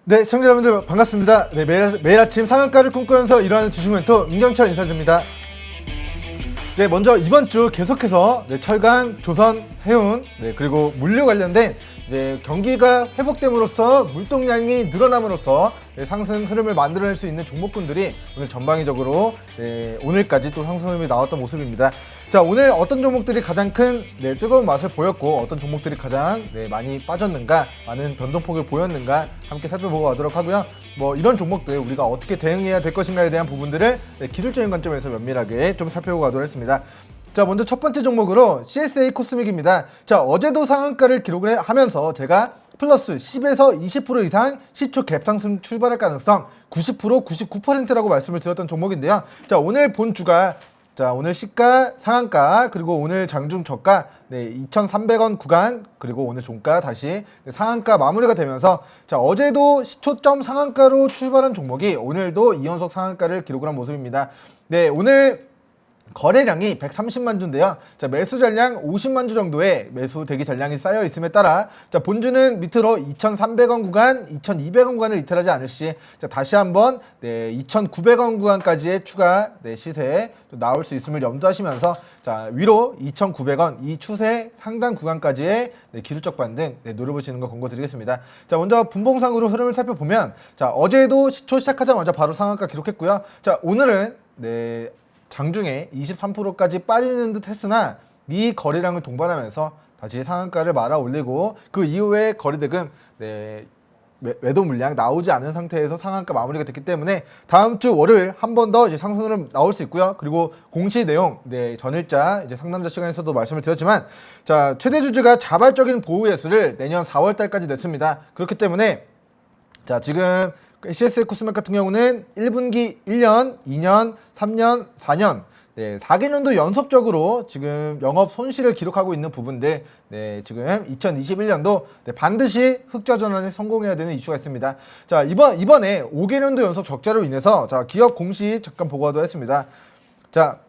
네, 시청자 여러분들 반갑습니다. 네, 매일 아침 상한가를 꿈꾸면서 일어나는 주식 멘토 민경철 인사드립니다. 네, 먼저 이번 주 계속해서 철강, 조선, 해운, 그리고 물류 관련된 경기가 회복됨으로써 물동량이 늘어남으로써 상승 흐름을 만들어낼 수 있는 종목군들이 오늘 전방위적으로 오늘까지 또 상승 흐름이 나왔던 모습입니다. 자, 오늘 어떤 종목들이 가장 큰 뜨거운 맛을 보였고 어떤 종목들이 가장 많이 빠졌는가, 많은 변동폭을 보였는가 함께 살펴보고 가도록 하고요. 뭐 이런 종목들 우리가 어떻게 대응해야 될 것인가에 대한 부분들을 기술적인 관점에서 면밀하게 좀 살펴보고 가도록 하겠습니다. 자, 먼저 첫 번째 종목으로 CSA 코스믹입니다. 자, 어제도 상한가를 기록을 하면서 제가 플러스 10에서 20% 이상 시초 갭상승 출발할 가능성 90%, 99%라고 말씀을 드렸던 종목인데요. 자, 오늘 본주가 오늘 시가 상한가 그리고 오늘 장중 저가 2,300원 구간 그리고 오늘 종가 다시 상한가 마무리가 되면서 자, 어제도 시초점 상한가로 출발한 종목이 오늘도 2연속 상한가를 기록을 한 모습입니다. 네, 오늘 거래량이 130만 주인데요. 자, 매수 전량 50만 주 정도의 매수 대기 전량이 쌓여 있음에 따라 자, 본주는 밑으로 2,300원 구간, 2,200원 구간을 이탈하지 않을 시 자, 다시 한번 2,900원 구간까지의 추가 시세 나올 수 있음을 염두하시면서 자, 위로 2,900원 이 추세 상단 구간까지의 기술적 반등 노려보시는 거 권고드리겠습니다. 자, 먼저 분봉상으로 흐름을 살펴보면 자, 어제도 시초 시작하자마자 바로 상한가 기록했고요. 자, 오늘은 장중에 23%까지 빠지는 듯 했으나 이 거래량을 동반하면서 다시 상한가를 말아 올리고 그 이후에 거래대금 매도 물량 나오지 않은 상태에서 상한가 마무리가 됐기 때문에 다음 주 월요일 한 번 더 상승으로 나올 수 있고요. 그리고 공시 내용 전일자 상남자 시간에서도 말씀을 드렸지만 자, 최대 주주가 자발적인 보유 예수를 내년 4월 달까지 냈습니다. 그렇기 때문에 자, 지금 CSA 코스맥 같은 경우는 1분기 1년, 2년, 3년, 4년 4개년도 연속적으로 지금 영업 손실을 기록하고 있는 부분들 지금 2021년도 반드시 흑자 전환에 성공해야 되는 이슈가 있습니다. 자, 이번에 5개년도 연속 적자로 인해서 자, 기업 공시 잠깐 보고하도록 했습니다. 자,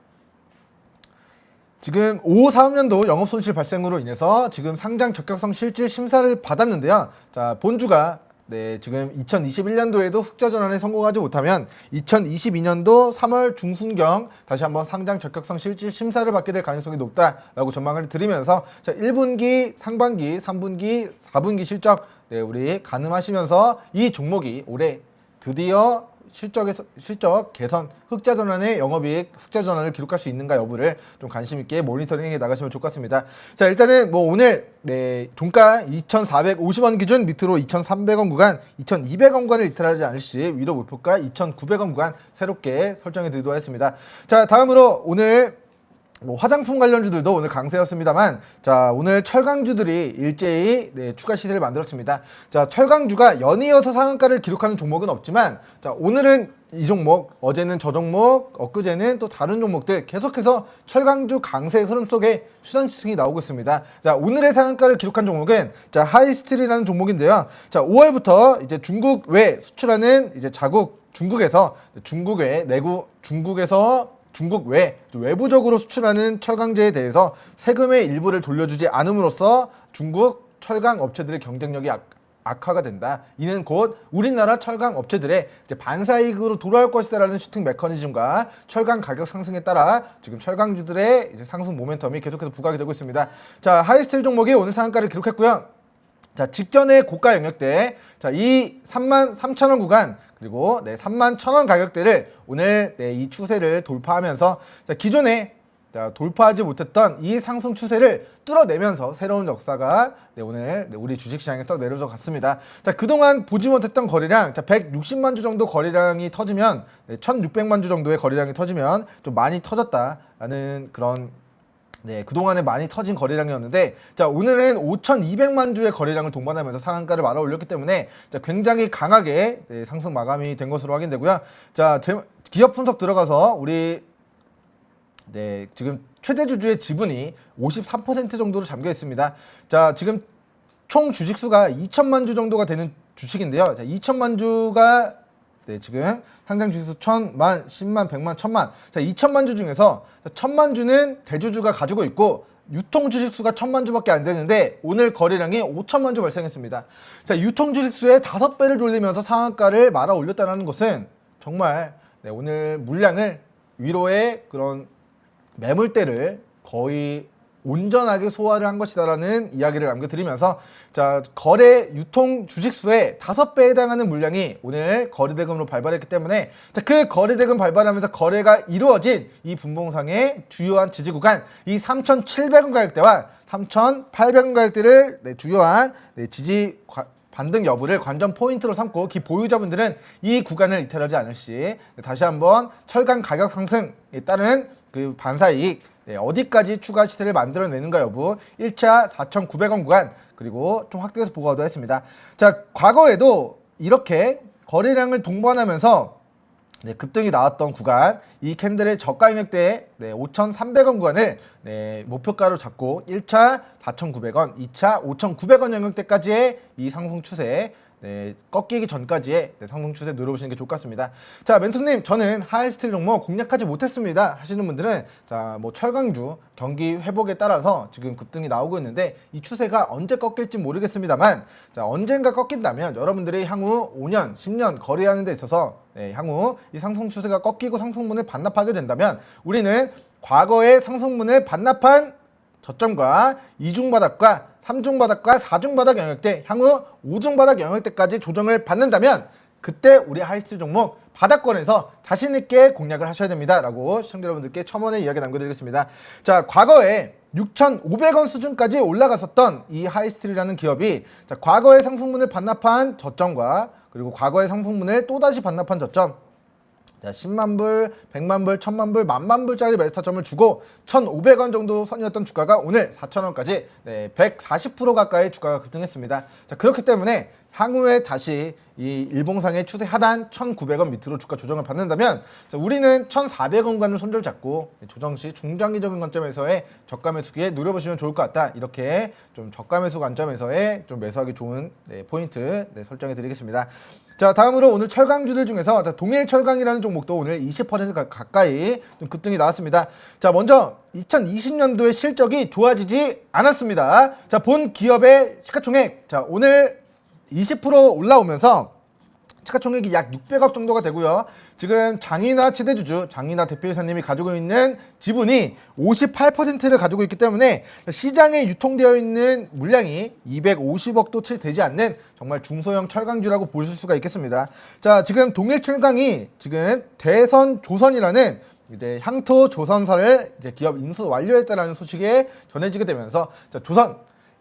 지금 5, 4년도 영업 손실 발생으로 인해서 지금 상장 적격성 실질 심사를 받았는데요. 자, 본주가 지금 2021년도에도 흑자 전환에 성공하지 못하면 2022년도 3월 중순경 다시 한번 상장 적격성 실질 심사를 받게 될 가능성이 높다라고 전망을 드리면서 자, 1분기, 상반기, 3분기, 4분기 실적 우리 가늠하시면서 이 종목이 올해 드디어 실적 개선, 흑자 전환의 영업이익, 흑자 전환을 기록할 수 있는가 여부를 좀 관심 있게 모니터링해 나가시면 좋을 것 같습니다. 자, 일단은 뭐 오늘 종가 2,450원 기준 밑으로 2,300원 구간, 2,200원 구간을 이탈하지 않을 시 위로 목표가 2,900원 구간 새롭게 설정해 드리도록 하겠습니다. 자, 다음으로 오늘 화장품 관련주들도 오늘 강세였습니다만 자, 오늘 철강주들이 일제히 추가 시세를 만들었습니다. 자, 철강주가 연이어서 상한가를 기록하는 종목은 없지만 자, 오늘은 이 종목, 어제는 저 종목, 엊그제는 또 다른 종목들 계속해서 철강주 강세 흐름 속에 수단치승이 나오고 있습니다. 자, 오늘의 상한가를 기록한 종목은 자, 하이스틸이라는 종목인데요. 자, 5월부터 이제 중국 외 수출하는 자국 중국에서 중국 외부적으로 수출하는 철강제에 대해서 세금의 일부를 돌려주지 않음으로써 중국 철강 업체들의 경쟁력이 악화가 된다. 이는 곧 우리나라 철강 업체들의 반사이익으로 돌아올 것이다라는 슈팅 메커니즘과 철강 가격 상승에 따라 지금 철강주들의 상승 모멘텀이 계속해서 부각이 되고 있습니다. 자, 하이스틸 종목이 오늘 상한가를 기록했고요. 자, 직전의 고가 영역대 자, 이 33,000원 구간 그리고 31,000원 가격대를 오늘 이 추세를 돌파하면서 자, 기존에 돌파하지 못했던 이 상승 추세를 뚫어내면서 새로운 역사가 오늘 우리 주식시장에 또 내려져 갔습니다. 자, 그동안 보지 못했던 거래량 자, 160만 주 정도 거래량이 터지면 1,600만 주 정도의 거래량이 터지면 좀 많이 터졌다라는 그런 그동안에 많이 터진 거래량이었는데 자, 오늘은 5,200만 주의 거래량을 동반하면서 상한가를 말아 올렸기 때문에 자, 굉장히 강하게 상승 마감이 된 것으로 확인되고요. 자, 기업 분석 들어가서 우리 지금 최대 주주의 지분이 53% 정도로 잠겨 있습니다. 자, 지금 총 주식수가 2천만 주 정도가 되는 주식인데요. 자, 2천만 주가 지금 상장 주식수 1,000만, 10만, 100만, 1,000만. 자, 2천만 주 중에서 1,000만 주는 대주주가 가지고 있고 유통 주식수가 1000만 주밖에 안 되는데 오늘 거래량이 5천만 주 발생했습니다. 자, 유통 주식수의 5배를 돌리면서 상한가를 말아 올렸다는 것은 정말 오늘 물량을 위로의 그런 매물대를 거의 온전하게 소화를 한 것이다라는 이야기를 남겨드리면서, 자, 거래 유통 주식수의 5배에 해당하는 물량이 오늘 거래대금으로 발발했기 때문에, 자, 그 거래대금 발발하면서 거래가 이루어진 이 분봉상의 주요한 지지 구간, 이 3,700원 가격대와 3,800원 가격대를 주요한 지지 반등 여부를 관전 포인트로 삼고 기 보유자분들은 이 구간을 이탈하지 않을 시 다시 한번 철강 가격 상승에 따른 그 반사이익 어디까지 추가 시세를 만들어내는가 여부, 1차 4,900원 구간, 그리고 좀 확대해서 보고하도록 했습니다. 자, 과거에도 이렇게 거래량을 동반하면서 급등이 나왔던 구간, 이 캔들의 저가 영역대 5,300원 구간을 목표가로 잡고 1차 4,900원, 2차 5,900원 영역대까지의 이 상승 추세, 꺾이기 전까지의 상승 추세 누려보시는 게 좋을 것 같습니다. 자, 멘토님, 저는 하이스틸 종목 공략하지 못했습니다 하시는 분들은, 자, 뭐 철강주 경기 회복에 따라서 지금 급등이 나오고 있는데 이 추세가 언제 꺾일지 모르겠습니다만, 자, 언젠가 꺾인다면 여러분들이 향후 5년, 10년 거래하는 데 있어서 향후 이 상승 추세가 꺾이고 상승분을 반납하게 된다면 우리는 과거의 상승분을 반납한 저점과 2중 바닥과 3중 바닥과 4중 바닥 영역대, 향후 5중 바닥 영역대까지 조정을 받는다면 그때 우리 하이스틸 종목 바닥권에서 자신있게 공략을 하셔야 됩니다 라고 시청자 여러분들께 첨언의 이야기 남겨드리겠습니다. 자, 과거에 6,500원 수준까지 올라갔었던 이 하이스틸이라는 기업이, 자, 과거의 상승분을 반납한 저점과 그리고 과거의 상승분을 또다시 반납한 저점, 자, 10만 불, 100만 불, 1000만 불, 10,000만 불짜리 매수타점을 주고 1,500원 정도 선이었던 주가가 오늘 4,000원까지 140% 가까이 주가가 급등했습니다. 자, 그렇기 때문에 향후에 다시 이 일봉상의 추세 하단 1,900원 밑으로 주가 조정을 받는다면, 자, 우리는 1,400원간을 손절 잡고 조정 시 중장기적인 관점에서의 저가 매수기에 누려보시면 좋을 것 같다. 이렇게 좀 저가 매수 관점에서의 좀 매수하기 좋은 포인트 설정해 드리겠습니다. 자, 다음으로 오늘 철강주들 중에서, 자, 동일철강이라는 종목도 오늘 20% 가까이 좀 급등이 나왔습니다. 자, 먼저 2020년도의 실적이 좋아지지 않았습니다. 자, 본 기업의 시가총액, 자, 오늘 20% 올라오면서 시가총액이 약 600억 정도가 되고요. 지금 장이나 최대주주, 장이나 대표이사님이 가지고 있는 지분이 58%를 가지고 있기 때문에 시장에 유통되어 있는 물량이 250억도 채 되지 않는 정말 중소형 철강주라고 보실 수가 있겠습니다. 자, 지금 동일철강이 지금 대선조선이라는 이제 향토 조선사를 이제 기업 인수 완료했다라는 소식에 전해지게 되면서, 자, 조선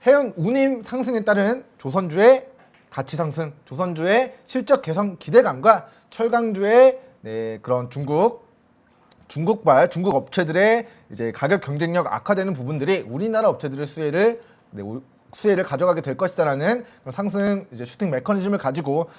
해운 운임 상승에 따른 조선주의 가치 상승, 조선주의 실적 개선 기대감과 철강주의 그런 중국발 중국 업체들의 이제 가격 경쟁력 악화되는 부분들이 우리나라 업체들의 수혜를 가져가게 될 것이다라는 상승 이제 슈팅 메커니즘을 가지고,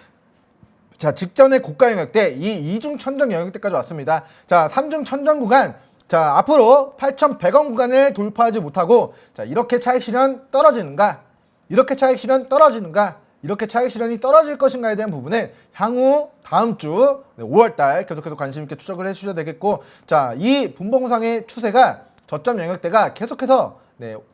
자, 직전의 고가 영역대 이 2중 천정 영역대까지 왔습니다. 자, 3중 천정 구간, 자, 앞으로 8,100원 구간을 돌파하지 못하고, 자, 이렇게 차익 실현 떨어지는가, 이렇게 차익 실현 떨어지는가, 이렇게 차익 실현이 떨어질 것인가에 대한 부분은 향후 다음 주 5월달 계속해서 관심 있게 추적을 해주셔야 되겠고, 자, 이 분봉상의 추세가 저점 영역대가 계속해서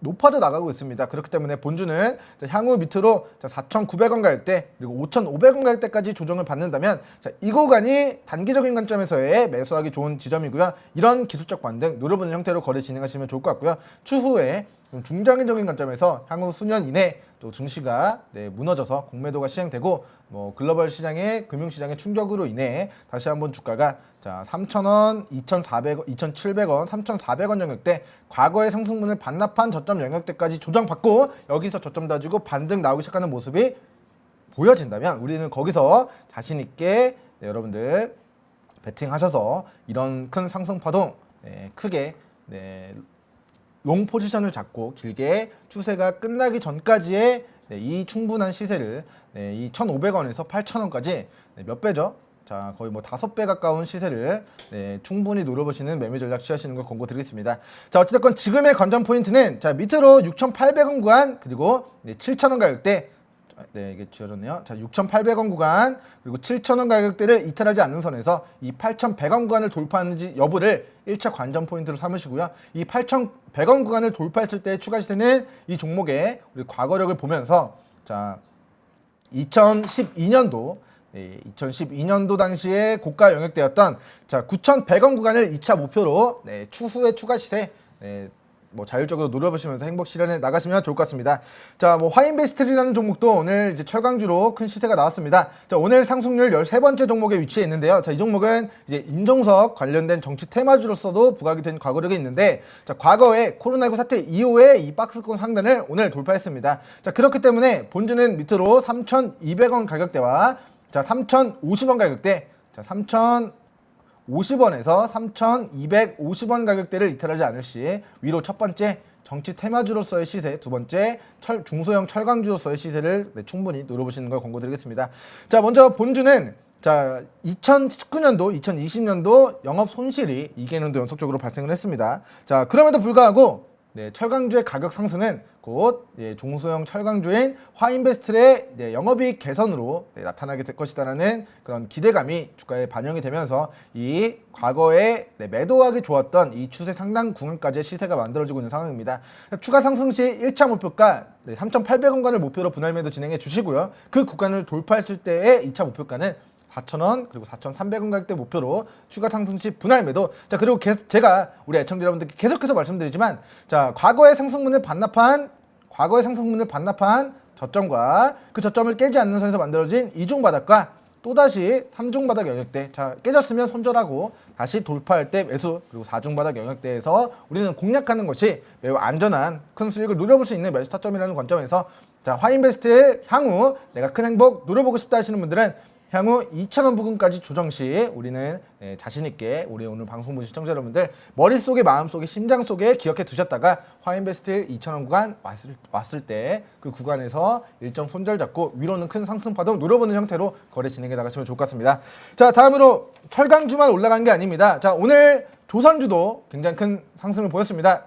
높아져 나가고 있습니다. 그렇기 때문에 본주는 향후 밑으로 4,900원 가격대 그리고 5,500원 가격대까지 조정을 받는다면, 자, 이 구간이 단기적인 관점에서의 매수하기 좋은 지점이고요. 이런 기술적 반등 노려보는 형태로 거래 진행하시면 좋을 것 같고요. 추후에 좀 중장기적인 관점에서 향후 수년 이내 또 증시가 무너져서 공매도가 시행되고 뭐 글로벌 시장의 금융시장의 충격으로 인해 다시 한번 주가가, 자, 3,000원, 2,400원, 2,700원, 3,400원 영역대 과거의 상승분을 반납한 저점 영역대까지 조정받고 여기서 저점 다지고 반등 나오기 시작하는 모습이 보여진다면 우리는 거기서 자신 있게 여러분들 베팅하셔서 이런 큰 상승 파동 크게 롱 포지션을 잡고 길게 추세가 끝나기 전까지의 이 충분한 시세를 이 1,500원에서 8,000원까지 몇 배죠? 자, 거의 뭐 5배 가까운 시세를 충분히 노려보시는 매매 전략 취하시는 걸 권고드리겠습니다. 자, 어찌됐건 지금의 관전 포인트는, 자, 밑으로 6,800원 구간 그리고 7,000원 가격대 네, 이게 지어졌네요. 자, 6,800원 구간 그리고 7,000원 가격대를 이탈하지 않는 선에서 이 8,100원 구간을 돌파하는지 여부를 1차 관전 포인트로 삼으시고요. 이 8,100원 구간을 돌파했을 때 추가 시세는 이 종목의 우리 과거력을 보면서 자, 2012년도 2012년도 당시에 고가 영역대였던 자 9,100원 구간을 2차 목표로 추후에 추가 시세 뭐 자율적으로 노려보시면서 행복 실현해 나가시면 좋을 것 같습니다. 자, 뭐 화인베스트리라는 종목도 오늘 이제 철강주로 큰 시세가 나왔습니다. 자, 오늘 상승률 13번째 종목에 위치해 있는데요. 자, 이 종목은 이제 임종석 관련된 정치 테마주로서도 부각이 된 과거력이 있는데, 자, 과거에 코로나19 사태 이후에 이 박스권 상단을 오늘 돌파했습니다. 자, 그렇기 때문에 본주는 밑으로 3,200원 가격대와 자, 3,050원 가격대, 자, 3,050원에서 3,250원 가격대를 이탈하지 않을 시 위로 첫 번째 정치 테마주로서의 시세, 두 번째 중소형 철강주로서의 시세를 충분히 노려보시는 걸 권고드리겠습니다. 자, 먼저 본주는 자 2019년도, 2020년도 영업 손실이 2개년도 연속적으로 발생을 했습니다. 자, 그럼에도 불구하고 철강주의 가격 상승은 곧 중소형 철강주인 화인베스트의 영업이익 개선으로 나타나게 될 것이다라는 그런 기대감이 주가에 반영이 되면서 이 과거에 매도하기 좋았던 이 추세 상당 구간까지의 시세가 만들어지고 있는 상황입니다. 추가 상승 시 1차 목표가 3,800원간을 목표로 분할 매도 진행해 주시고요. 그 구간을 돌파했을 때의 2차 목표가는 4,000원 그리고 4,300원 가격대 목표로 추가 상승 시 분할 매도. 자, 그리고 제가 우리 애청자 여러분들께 계속해서 말씀드리지만 자, 과거의 상승분을 반납한 저점과 그 저점을 깨지 않는 선에서 만들어진 이중 바닥과 또다시 3중 바닥 영역대, 자, 깨졌으면 손절하고 다시 돌파할 때 매수, 그리고 4중 바닥 영역대에서 우리는 공략하는 것이 매우 안전한 큰 수익을 누려볼 수 있는 매수 타점이라는 관점에서 자, 화인베스트의 향후 내가 큰 행복 누려보고 싶다 하시는 분들은 향후 2,000원 부근까지 조정 시 우리는 자신있게 우리 오늘 방송 보신 시청자 여러분들 머릿속에, 마음속에, 심장 속에 기억해 두셨다가 화인베스트 2,000원 구간 왔을 때 그 구간에서 일정 손절 잡고 위로는 큰 상승 파동 노려보는 형태로 거래 진행해 나가시면 좋을 것 같습니다. 자, 다음으로 철강주만 올라간 게 아닙니다. 자, 오늘 조선주도 굉장히 큰 상승을 보였습니다.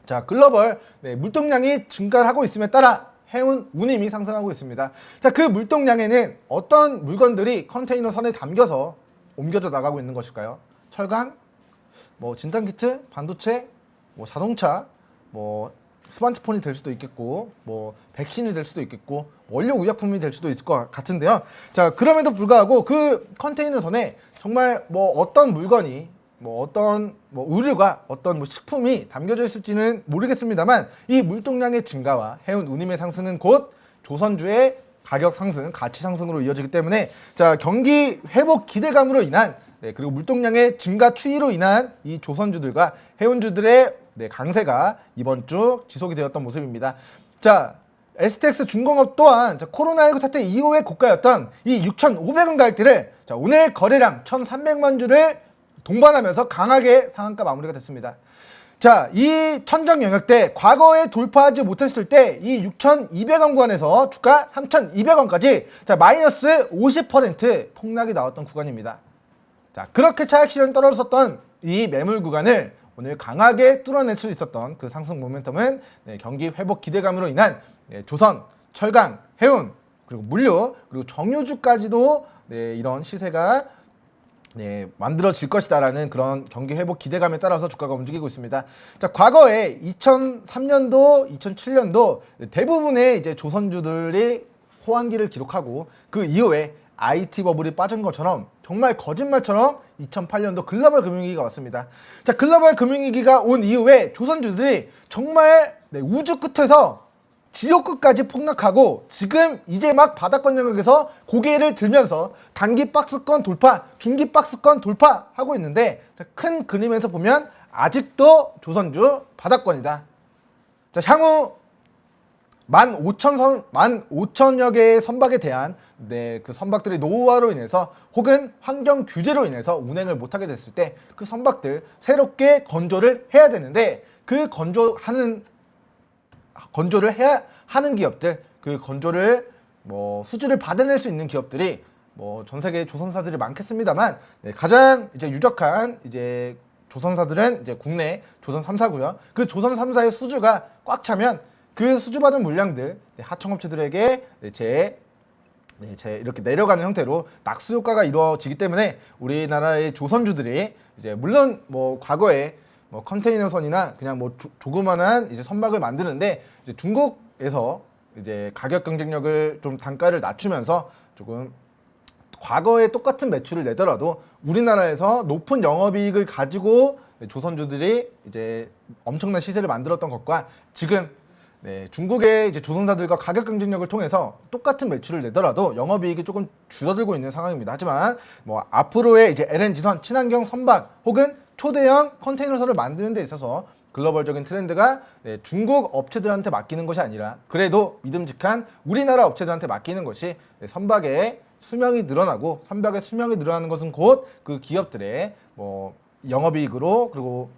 자, 글로벌 물동량이 증가를 하고 있음에 따라 해운 운임이 상승하고 있습니다. 자, 그 물동량에는 어떤 물건들이 컨테이너 선에 담겨서 옮겨져 나가고 있는 것일까요? 철강, 뭐 진단키트, 반도체, 뭐 자동차, 뭐 스마트폰이 될 수도 있겠고, 뭐 백신이 될 수도 있겠고, 원료 의약품이 될 수도 있을 것 같은데요. 자, 그럼에도 불구하고 그 컨테이너 선에 정말 뭐 어떤 물건이 어떤 의류가 어떤 식품이 담겨져 있을지는 모르겠습니다만 이 물동량의 증가와 해운 운임의 상승은 곧 조선주의 가격 상승, 가치 상승으로 이어지기 때문에 자, 경기 회복 기대감으로 인한 그리고 물동량의 증가 추이로 인한 이 조선주들과 해운주들의 강세가 이번 주 지속이 되었던 모습입니다. 자, STX 중공업 또한 코로나19 사태 이후의 고가였던 이 6,500원 가격대를 자, 오늘 거래량 1,300만 주를 동반하면서 강하게 상한가 마무리가 됐습니다. 자, 이 천정 영역대 과거에 돌파하지 못했을 때 이 6,200원 구간에서 주가 3,200원까지 자, 마이너스 50% 폭락이 나왔던 구간입니다. 자, 그렇게 차익 실현 떨어졌었던 이 매물 구간을 오늘 강하게 뚫어낼 수 있었던 그 상승 모멘텀은 경기 회복 기대감으로 인한 조선, 철강, 해운, 그리고 물류, 그리고 정유주까지도 이런 시세가 만들어질 것이다라는 그런 경기 회복 기대감에 따라서 주가가 움직이고 있습니다. 자, 과거에 2003년도, 2007년도 대부분의 이제 조선주들이 호황기를 기록하고 그 이후에 IT 버블이 빠진 것처럼 정말 거짓말처럼 2008년도 글로벌 금융위기가 왔습니다. 자, 글로벌 금융위기가 온 이후에 조선주들이 정말 우주 끝에서 지옥 끝까지 폭락하고 지금 이제 막 바닥권 영역에서 고개를 들면서 단기 박스권 돌파, 중기 박스권 돌파하고 있는데 큰 그림에서 보면 아직도 조선주 바닥권이다. 자, 향후 15,000여 개의 선박에 대한 그 선박들의 노후화로 인해서 혹은 환경 규제로 인해서 운행을 못하게 됐을 때 그 선박들 새롭게 건조를 해야 되는데 그 건조를 해야 하는 기업들, 그 건조를 수주를 받아낼 수 있는 기업들이 전 세계 조선사들이 많겠습니다만 가장 이제 유력한 이제 조선사들은 이제 국내 조선 3사고요. 그 조선 3사의 수주가 꽉 차면 그 수주받은 물량들 하청업체들에게 이렇게 내려가는 형태로 낙수 효과가 이루어지기 때문에 우리나라의 조선주들이 이제 물론 뭐 과거에 뭐 컨테이너선이나 그냥 뭐 조그만한 이제 선박을 만드는데 이제 중국에서 이제 가격 경쟁력을 좀 단가를 낮추면서 조금 과거에 똑같은 매출을 내더라도 우리나라에서 높은 영업이익을 가지고 조선주들이 이제 엄청난 시세를 만들었던 것과 지금 중국의 이제 조선사들과 가격 경쟁력을 통해서 똑같은 매출을 내더라도 영업이익이 조금 줄어들고 있는 상황입니다. 하지만 뭐 앞으로의 이제 LNG선, 친환경 선박 혹은 초대형 컨테이너선을 만드는 데 있어서 글로벌적인 트렌드가 중국 업체들한테 맡기는 것이 아니라 그래도 믿음직한 우리나라 업체들한테 맡기는 것이 선박의 수명이 늘어나고 선박의 수명이 늘어나는 것은 곧 그 기업들의 뭐 영업이익으로 그리고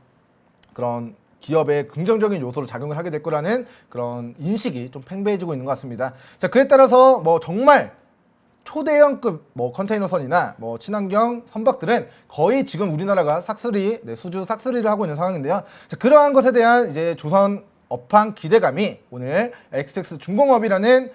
그런 기업의 긍정적인 요소로 작용을 하게 될 거라는 그런 인식이 좀 팽배해지고 있는 것 같습니다. 자, 그에 따라서 뭐 정말 초대형급 뭐 컨테이너선이나 뭐 친환경 선박들은 거의 지금 우리나라가 삭스리, 수주 삭스리를 하고 있는 상황인데요. 자, 그러한 것에 대한 이제 조선 업황 기대감이 오늘 XTX 중공업이라는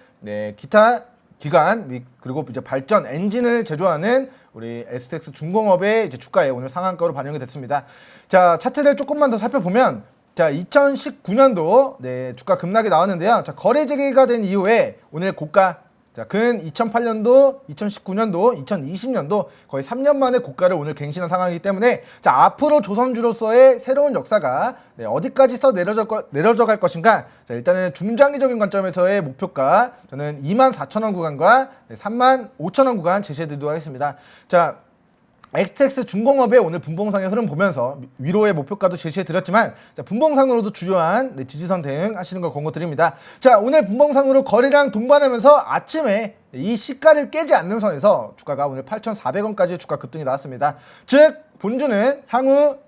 기타 기관 그리고 이제 발전 엔진을 제조하는 우리 STX 중공업의 이제 주가에 오늘 상한가로 반영이 됐습니다. 자, 차트를 조금만 더 살펴보면 자, 2019년도 주가 급락이 나왔는데요. 자, 거래 재개가 된 이후에 오늘 고가 자, 근 2008년도, 2019년도, 2020년도 거의 3년 만에 고가를 오늘 갱신한 상황이기 때문에 자, 앞으로 조선주로서의 새로운 역사가 어디까지서 내려져 갈 것인가. 자, 일단은 중장기적인 관점에서의 목표가 저는 24,000원 구간과 35,000원 구간 제시해드리도록 하겠습니다. 자, XTX 중공업의 오늘 분봉상의 흐름 보면서 위로의 목표가도 제시해드렸지만 자, 분봉상으로도 주요한 지지선 대응 하시는 걸 권고드립니다. 자, 오늘 분봉상으로 거래량 동반하면서 아침에 이 시가를 깨지 않는 선에서 주가가 오늘 8,400원까지 주가 급등이 나왔습니다. 즉 본주는 향후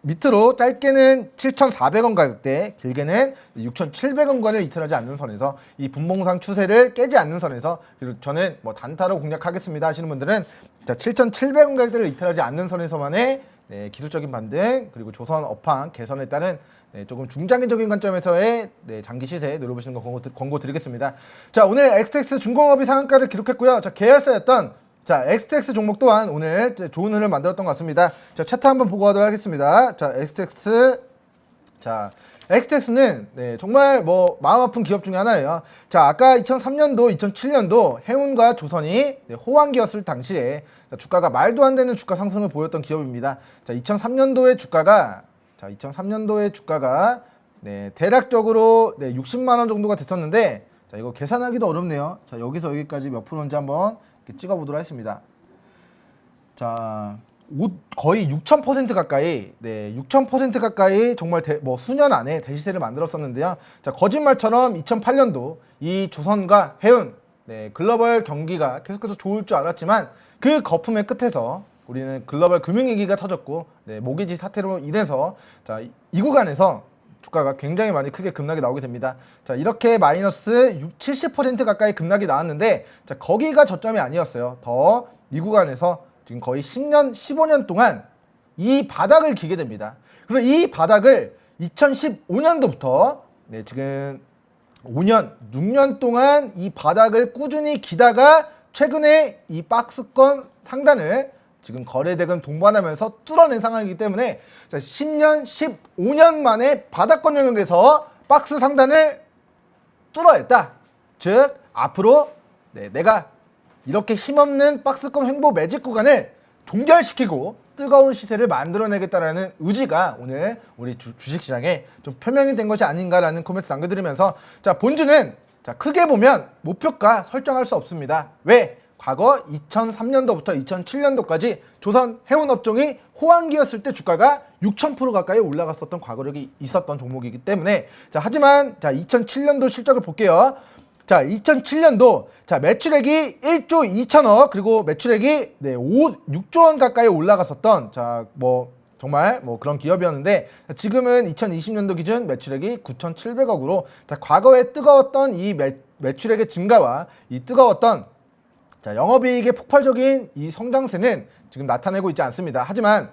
밑으로 짧게는 7,400원 가격대, 길게는 6,700원권을 이탈하지 않는 선에서 이 분봉상 추세를 깨지 않는 선에서 그리고 저는 뭐 단타로 공략하겠습니다 하시는 분들은 자, 7,700원 가격대를 이탈하지 않는 선에서만의 기술적인 반등 그리고 조선 업황 개선에 따른 조금 중장기적인 관점에서의 장기 시세 노려보시는 거 권고 드리겠습니다. 자, 오늘 XTX 중공업이 상한가를 기록했고요. 자, 계열사였던 자, XTX 종목 또한 오늘 좋은 흐름을 만들었던 것 같습니다. 자, 차트 한번 보고 가도록 하겠습니다. 자, XTX는 정말 뭐 마음 아픈 기업 중에 하나예요. 자, 아까 2003년도, 2007년도 해운과 조선이 호황기였을 당시에 주가가 말도 안 되는 주가 상승을 보였던 기업입니다. 자, 2003년도의 주가가 대략적으로 60만 원 정도가 됐었는데 자, 이거 계산하기도 어렵네요. 자, 여기서 여기까지 몇 프로인지 한번 찍어보도록 하겠습니다. 자, 거의 6,000% 가까이, 6,000% 가까이 정말 뭐 수년 안에 대시세를 만들었었는데요. 자, 거짓말처럼 2008년도 이 조선과 해운, 글로벌 경기가 계속해서 좋을 줄 알았지만 그 거품의 끝에서 우리는 글로벌 금융위기가 터졌고, 모기지 사태로 인해서 자, 이 구간에서 주가가 굉장히 많이 크게 급락이 나오게 됩니다. 자, 이렇게 마이너스 70% 가까이 급락이 나왔는데 자, 거기가 저점이 아니었어요. 더 이 구간에서 지금 거의 10년, 15년 동안 이 바닥을 기게 됩니다. 그리고 이 바닥을 2015년도부터 지금 5년, 6년 동안 이 바닥을 꾸준히 기다가 최근에 이 박스권 상단을 지금 거래대금 동반하면서 뚫어낸 상황이기 때문에 자, 10년, 15년 만에 바닥권 영역에서 박스 상단을 뚫어냈다. 즉 앞으로 내가 이렇게 힘없는 박스권 횡보 매직 구간을 종결시키고 뜨거운 시세를 만들어내겠다라는 의지가 오늘 우리 주식시장에 좀 표명이 된 것이 아닌가라는 코멘트 남겨드리면서 자, 본주는 자, 크게 보면 목표가 설정할 수 없습니다. 왜? 과거 2003년도부터 2007년도까지 조선 해운업종이 호황기였을 때 주가가 6,000% 가까이 올라갔었던 과거력이 있었던 종목이기 때문에 자, 하지만 자, 2007년도 실적을 볼게요. 자, 2007년도 자, 매출액이 1조 2천억 그리고 매출액이 6조 원 가까이 올라갔었던 자, 뭐 정말 뭐 그런 기업이었는데 자, 지금은 2020년도 기준 매출액이 9,700억으로 자, 과거에 뜨거웠던 이 매출액의 증가와 이 뜨거웠던 자, 영업이익의 폭발적인 이 성장세는 지금 나타내고 있지 않습니다. 하지만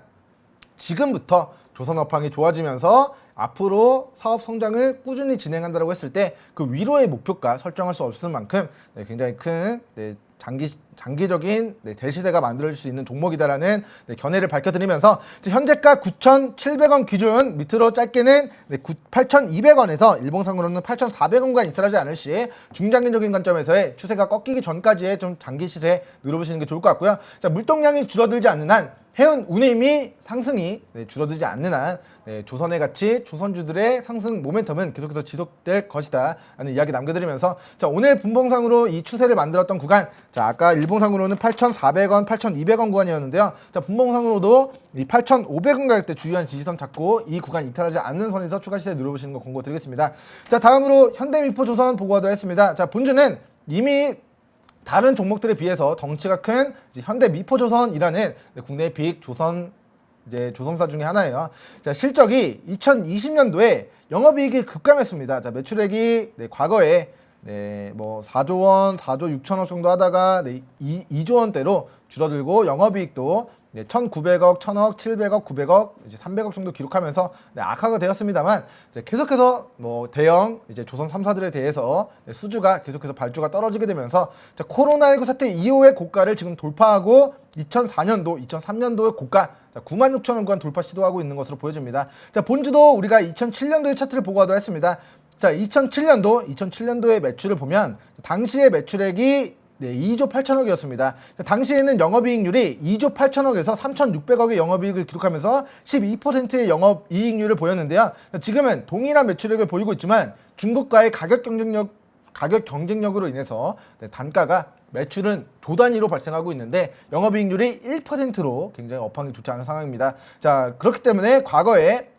지금부터 조선업황이 좋아지면서 앞으로 사업 성장을 꾸준히 진행한다고 했을 때 그 위로의 목표가 설정할 수 없을 만큼 굉장히 큰 장기적인 대시세가 만들어질 수 있는 종목이다라는 견해를 밝혀드리면서 현재가 9,700원 기준 밑으로 짧게는 8,200원에서 일봉상으로는 8,400원과 인터하지 않을 시 중장기적인 관점에서의 추세가 꺾이기 전까지의 좀 장기 시세 누려보시는 게 좋을 것 같고요. 자, 물동량이 줄어들지 않는 한 해운 운임이 상승이 줄어들지 않는 한 조선의 가치, 조선주들의 상승 모멘텀은 계속해서 지속될 것이다 라는 이야기 남겨드리면서 자, 오늘 분봉상으로 이 추세를 만들었던 구간, 자, 아까 일봉상으로는 8,400원, 8,200원 구간이었는데요. 자, 분봉상으로도 이 8,500원 가격대 주요한 지지선 잡고 이 구간 이탈하지 않는 선에서 추가 시세 누려보시는 거 권고드리겠습니다. 자, 다음으로 현대미포조선 보고하도록 하겠습니다. 자, 본주는 이미 다른 종목들에 비해서 덩치가 큰 현대미포조선이라는 국내 빅 조선사 중에 하나예요. 자, 실적이 2020년도에 영업이익이 급감했습니다. 자, 매출액이 과거에 뭐 4조 원, 4조 6천억 정도 하다가 2조 원대로 줄어들고 영업이익도 1,900억, 1,000억, 700억, 900억, 이제 300억 정도 기록하면서 악화가 되었습니다만 계속해서 뭐 대형 조선 3사들에 대해서 수주가 계속해서 발주가 떨어지게 되면서 코로나19 사태 이후의 고가를 지금 돌파하고 2004년도, 2003년도의 고가 96,000원 구간 돌파 시도하고 있는 것으로 보여집니다. 자, 본주도 우리가 2007년도의 차트를 보고하도록 했습니다. 자, 2007년도의 매출을 보면 당시의 매출액이 2조 8천억이었습니다. 당시에는 영업이익률이 2조 8천억에서 3,600억의 영업이익을 기록하면서 12%의 영업이익률을 보였는데요. 지금은 동일한 매출액을 보이고 있지만 중국과의 가격 경쟁력으로 인해서 단가가 매출은 조 단위로 발생하고 있는데 영업이익률이 1%로 굉장히 업황이 좋지 않은 상황입니다. 자, 그렇기 때문에 과거에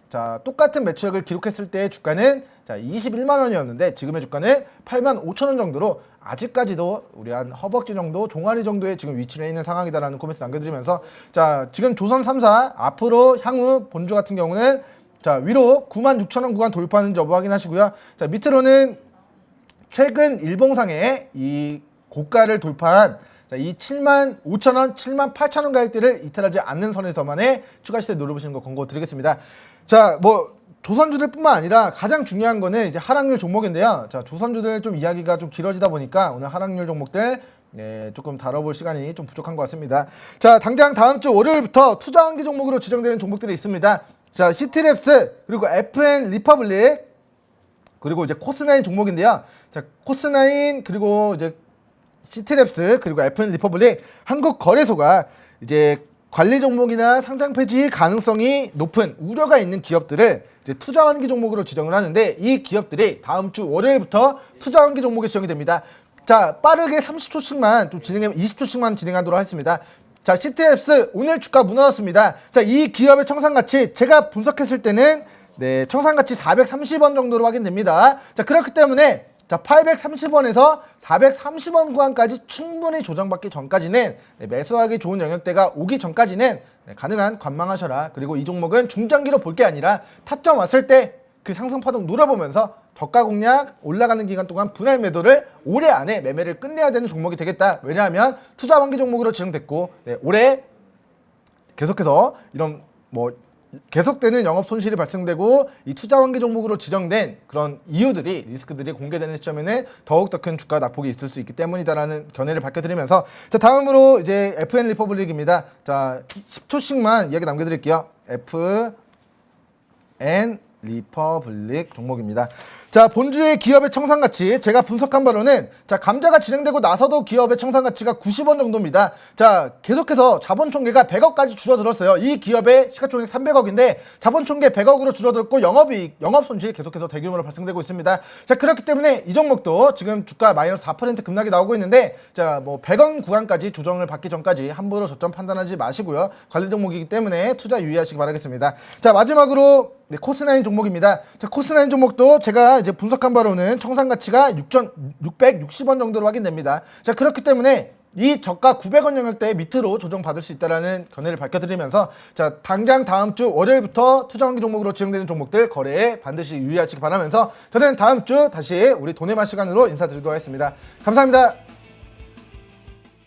똑같은 매출액을 기록했을 때의 주가는 21만 원이었는데 지금의 주가는 8만 5천 원 정도로 아직까지도 우리 한 허벅지 정도, 종아리 정도의 지금 위치에 있는 상황이다라는 코멘트 남겨드리면서 자, 지금 조선 3사 앞으로 향후 본주 같은 경우는 자, 위로 9만 6천 원 구간 돌파하는지 여부 확인하시고요. 자, 밑으로는 최근 일봉상의 이 고가를 돌파한 이 7만 5천 원, 7만 8천 원 가격대를 이탈하지 않는 선에서만의 추가 시세 노려보시는 거 권고 드리겠습니다. 자, 뭐 조선주들 뿐만 아니라 가장 중요한 거는 이제 하락률 종목인데요. 자, 조선주들 좀 이야기가 좀 길어지다 보니까 오늘 하락률 종목들 조금 다뤄볼 시간이 좀 부족한 것 같습니다. 자, 당장 다음 주 월요일부터 투자 환기 종목으로 지정되는 종목들이 있습니다. 자, 시티랩스, 그리고 FN 리퍼블릭, 그리고 이제 코스나인 종목인데요. 자, 코스나인, 그리고 이제 시티랩스, 그리고 FN 리퍼블릭, 한국거래소가 이제 관리 종목이나 상장 폐지 가능성이 높은 우려가 있는 기업들을 이제 투자 환기 종목으로 지정을 하는데 이 기업들이 다음 주 월요일부터 투자 환기 종목에 지정이 됩니다. 자, 빠르게 30초씩만 좀 20초씩만 진행하도록 하겠습니다. 자, 시티앱스 오늘 주가 무너졌습니다. 자, 이 기업의 청산가치 제가 분석했을 때는 청산가치 430원 정도로 확인됩니다. 자, 그렇기 때문에 자, 830원에서 430원 구간까지 충분히 조정받기 전까지는 매수하기 좋은 영역대가 오기 전까지는 가능한 관망하셔라. 그리고 이 종목은 중장기로 볼 게 아니라 타점 왔을 때 그 상승 파동 누려보면서 저가 공략 올라가는 기간 동안 분할 매도를 올해 안에 매매를 끝내야 되는 종목이 되겠다. 왜냐하면 투자 환기 종목으로 지정됐고 올해 계속해서 이런 뭐 계속되는 영업 손실이 발생되고 이 투자 환기 종목으로 지정된 그런 이유들이 리스크들이 공개되는 시점에는 더욱더 큰 주가 낙폭이 있을 수 있기 때문이다라는 견해를 밝혀드리면서 자, 다음으로 이제 FN 리퍼블릭입니다. 자, 10초씩만 이야기 남겨드릴게요. FN 리퍼블릭 종목입니다. 자, 본주의 기업의 청산가치 제가 분석한 바로는 자, 감자가 진행되고 나서도 기업의 청산가치가 90원 정도입니다. 자, 계속해서 자본총계가 100억까지 줄어들었어요. 이 기업의 시가총액 300억인데 자본총계 100억으로 줄어들었고 영업이익, 영업손실 계속해서 대규모로 발생되고 있습니다. 자, 그렇기 때문에 이 종목도 지금 주가 마이너스 4% 급락이 나오고 있는데 자, 뭐 100원 구간까지 조정을 받기 전까지 함부로 저점 판단하지 마시고요. 관리 종목이기 때문에 투자 유의하시기 바라겠습니다. 자, 마지막으로 코스나인 종목입니다. 자, 코스나인 종목도 제가 이제 분석한 바로는 청산가치가 6,660원 정도로 확인됩니다. 자, 그렇기 때문에 이 저가 900원 영역대 밑으로 조정받을 수 있다는 견해를 밝혀드리면서 자, 당장 다음 주 월요일부터 투자환기 종목으로 지정되는 종목들 거래에 반드시 유의하시기 바라면서 저는 다음 주 다시 우리 돈의 맛 시간으로 인사드리도록 하겠습니다. 감사합니다.